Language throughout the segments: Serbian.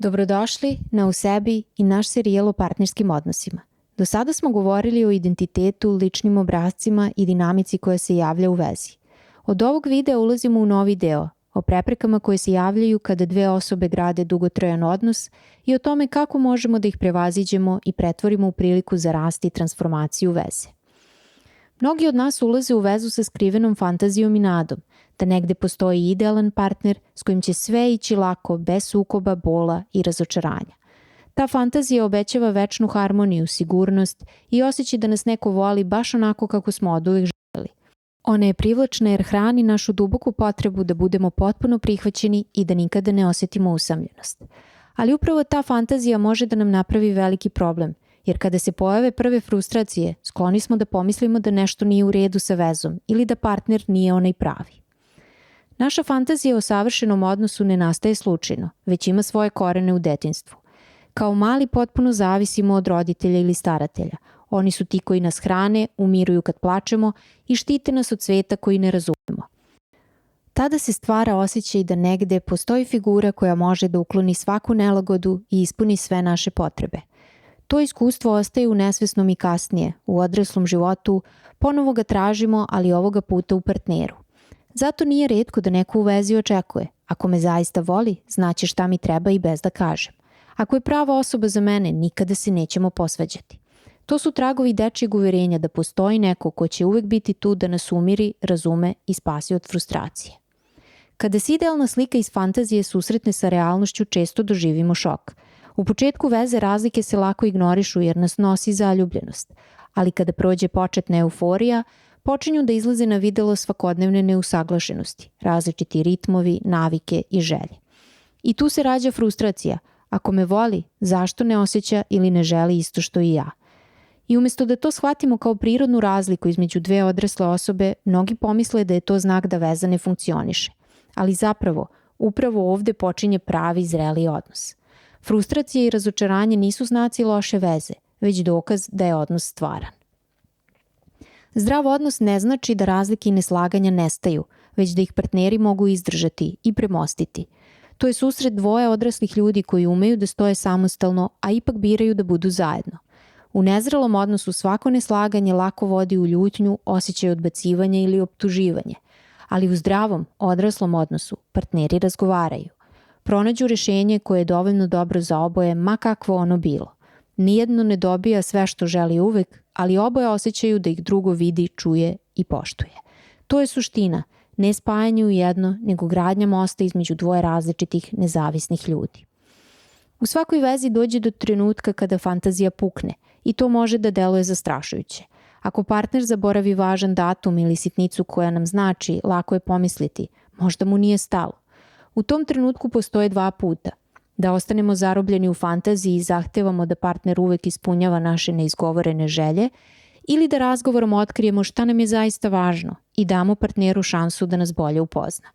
Dobrodošli na U sebi i naš serijal o partnerskim odnosima. Do sada smo govorili o identitetu, ličnim obrascima i dinamici koja se javlja u vezi. Od ovog videa ulazimo u novi deo, o preprekama koje se javljaju kada dve osobe grade dugotrajan odnos i o tome kako možemo da ih prevaziđemo i pretvorimo u priliku za rast i transformaciju veze. Mnogi od nas ulaze u vezu sa skrivenom fantazijom i nadom, da negde postoji idealan partner s kojim će sve ići lako, bez sukoba, bola i razočaranja. Ta fantazija obećava večnu harmoniju, sigurnost i osjećaj da nas neko voli baš onako kako smo oduvek želeli. Ona je privlačna jer hrani našu duboku potrebu da budemo potpuno prihvaćeni i da nikada ne osjetimo usamljenost. Ali upravo ta fantazija može da nam napravi veliki problem, jer kada se pojave prve frustracije, skloni smo da pomislimo da nešto nije u redu sa vezom ili da partner nije onaj pravi. Naša fantazija o savršenom odnosu ne nastaje slučajno, već ima svoje korene u detinjstvu. Kao mali potpuno zavisimo od roditelja ili staratelja. Oni su ti koji nas hrane, umiruju kad plačemo i štite nas od sveta koji ne razumemo. Tada se stvara osjećaj da negde postoji figura koja može da ukloni svaku nelagodu i ispuni sve naše potrebe. To iskustvo ostaje u nesvesnom i kasnije, u odraslom životu, ponovo ga tražimo, ali ovoga puta u partneru. Zato nije retko da neko u vezi očekuje: ako me zaista voli, znaće šta mi treba i bez da kažem. Ako je prava osoba za mene, nikada se nećemo posvađati. To su tragovi dečijeg uverenja da postoji neko ko će uvek biti tu da nas umiri, razume i spasi od frustracije. Kada se idealna slika iz fantazije susretne sa realnošću, često doživimo šok. U početku veze razlike se lako ignorišu jer nas nosi zaljubljenost, ali kada prođe početna euforija, počinju da izlaze na videlo svakodnevne neusaglašenosti, različiti ritmovi, navike i želje. I tu se rađa frustracija: ako me voli, zašto ne osjeća ili ne želi isto što i ja? I umjesto da to shvatimo kao prirodnu razliku između dve odrasle osobe, mnogi pomisle da je to znak da veza ne funkcioniše. Ali zapravo, upravo ovde počinje pravi zreli odnos. Frustracije i razočaranje nisu znaci loše veze, već dokaz da je odnos stvaran. Zdrav odnos ne znači da razlike i neslaganja nestaju, već da ih partneri mogu izdržati i premostiti. To je susret dvoje odraslih ljudi koji umeju da stoje samostalno, a ipak biraju da budu zajedno. U nezrelom odnosu svako neslaganje lako vodi u ljutnju, osjećaj odbacivanja ili optuživanje. Ali u zdravom, odraslom odnosu partneri razgovaraju. Pronađu rješenje koje je dovoljno dobro za oboje, ma kakvo ono bilo. Nijedno ne dobija sve što želi uvek, ali oboje osjećaju da ih drugo vidi, čuje i poštuje. To je suština, ne spajanje u jedno, nego gradnja mosta između dvoje različitih, nezavisnih ljudi. U svakoj vezi dođe do trenutka kada fantazija pukne i to može da deluje zastrašujuće. Ako partner zaboravi važan datum ili sitnicu koja nam znači, lako je pomisliti: možda mu nije stalo. U tom trenutku postoje dva puta: da ostanemo zarobljeni u fantaziji i zahtevamo da partner uvek ispunjava naše neizgovorene želje, ili da razgovorom otkrijemo šta nam je zaista važno i damo partneru šansu da nas bolje upozna.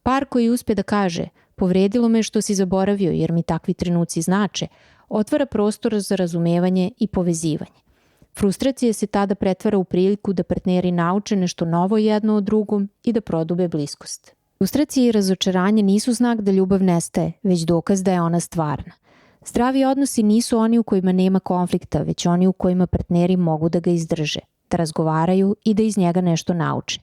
Par koji uspe da kaže: povredilo me što si zaboravio jer mi takvi trenuci znače, otvara prostor za razumevanje i povezivanje. Frustracija se tada pretvara u priliku da partneri nauče nešto novo jedno od drugom i da prodube bliskost. Frustracije i razočaranje nisu znak da ljubav nestaje, već dokaz da je ona stvarna. Zdravi odnosi nisu oni u kojima nema konflikta, već oni u kojima partneri mogu da ga izdrže, da razgovaraju i da iz njega nešto nauče.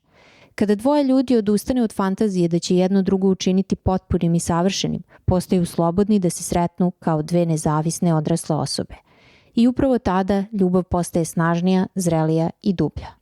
Kada dvoje ljudi odustane od fantazije da će jedno drugo učiniti potpunim i savršenim, postaju slobodni da se sretnu kao dve nezavisne odrasle osobe. I upravo tada ljubav postaje snažnija, zrelija i dublja.